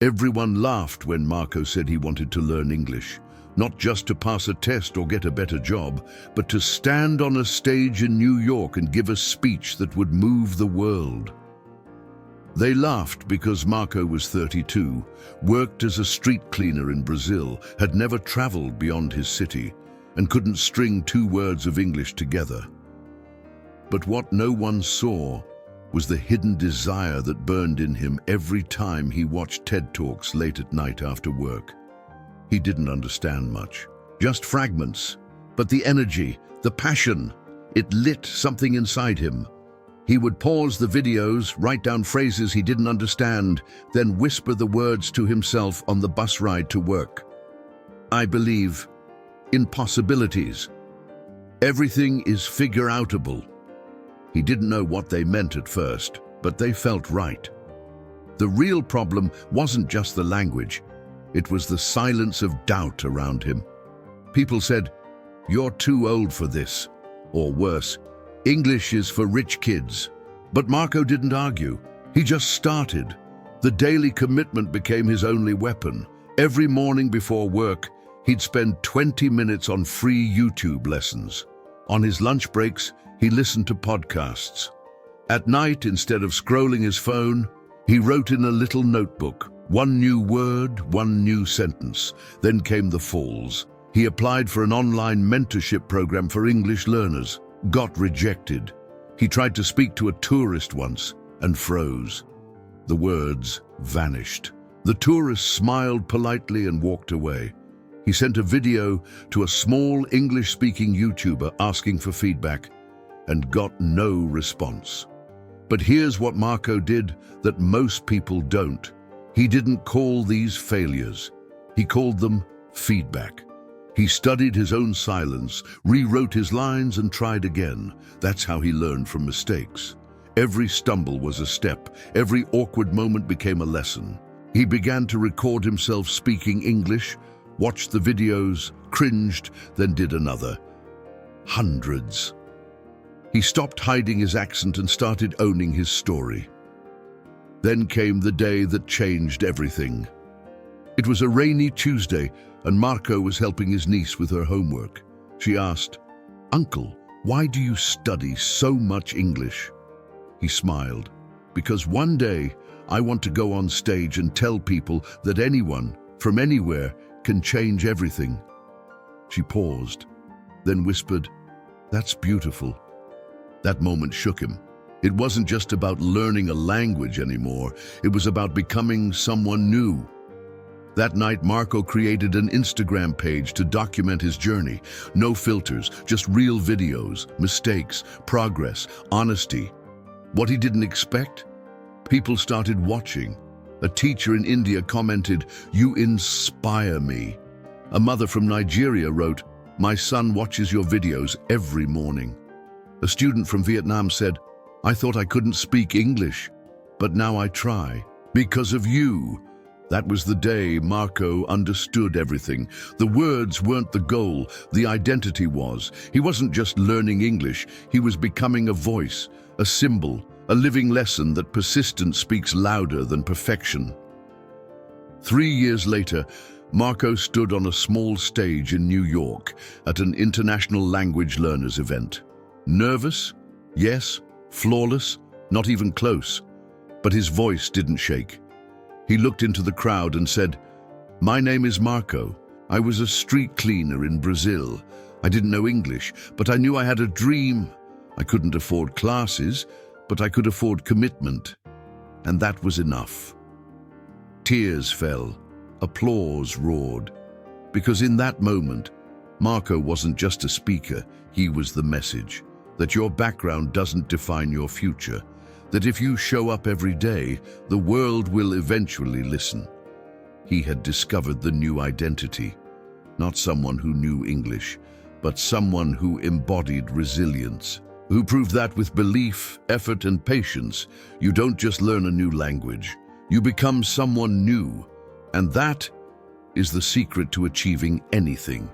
Everyone laughed when Marco said he wanted to learn English, not just to pass a test or get a better job, but to stand on a stage in New York and give a speech that would move the world. They laughed because Marco was 32, worked as a street cleaner in Brazil, had never traveled beyond his city, and couldn't string 2 words of English together. But what no one saw was the hidden desire that burned in him every time he watched TED Talks late at night after work. He didn't understand much, just fragments, but the energy, the passion, it lit something inside him. He would pause the videos, write down phrases he didn't understand, then whisper the words to himself on the bus ride to work. I believe in possibilities. Everything is figure-outable. He didn't know what they meant at first, but they felt right. The real problem wasn't just the language. It was the silence of doubt around him. People said, "You're too old for this," or worse, "English is for rich kids." But Marco didn't argue. He just started. The daily commitment became his only weapon. Every morning before work, he'd spend 20 minutes on free YouTube lessons. On his lunch breaks, he listened to podcasts. At night, instead of scrolling his phone, he wrote in a little notebook, 1 new word, 1 new sentence. Then came the falls. He applied for an online mentorship program for English learners, got rejected. He tried to speak to a tourist once and froze. The words vanished. The tourist smiled politely and walked away. He sent a video to a small English-speaking YouTuber asking for feedback and got no response. But here's what Marco did that most people don't. He didn't call these failures. He called them feedback. He studied his own silence, rewrote his lines, and tried again. That's how he learned from mistakes. Every stumble was a step. Every awkward moment became a lesson. He began to record himself speaking English, watched the videos, cringed, then did another. Hundreds. He stopped hiding his accent and started owning his story. Then came the day that changed everything. It was a rainy Tuesday, and Marco was helping his niece with her homework. She asked, "Uncle, why do you study so much English?" He smiled, "Because one day I want to go on stage and tell people that anyone, from anywhere, can change everything." She paused, then whispered, "That's beautiful." That moment shook him. It wasn't just about learning a language anymore. It was about becoming someone new. That night, Marco created an Instagram page to document his journey. No filters, just real videos, mistakes, progress, honesty. What he didn't expect? People started watching. A teacher in India commented, "You inspire me." A mother from Nigeria wrote, "My son watches your videos every morning." A student from Vietnam said, "I thought I couldn't speak English, but now I try. Because of you." That was the day Marco understood everything. The words weren't the goal, the identity was. He wasn't just learning English, he was becoming a voice, a symbol, a living lesson that persistence speaks louder than perfection. 3 years later, Marco stood on a small stage in New York at an international language learners event. Nervous? Yes. Flawless? Not even close. But his voice didn't shake. He looked into the crowd and said, "My name is Marco. I was a street cleaner in Brazil. I didn't know English, but I knew I had a dream. I couldn't afford classes, but I could afford commitment. And that was enough." Tears fell. Applause roared. Because in that moment, Marco wasn't just a speaker, he was the message. That your background doesn't define your future. That if you show up every day, the world will eventually listen. He had discovered the new identity. Not someone who knew English, but someone who embodied resilience. Who proved that with belief, effort, and patience, you don't just learn a new language. You become someone new. And that is the secret to achieving anything.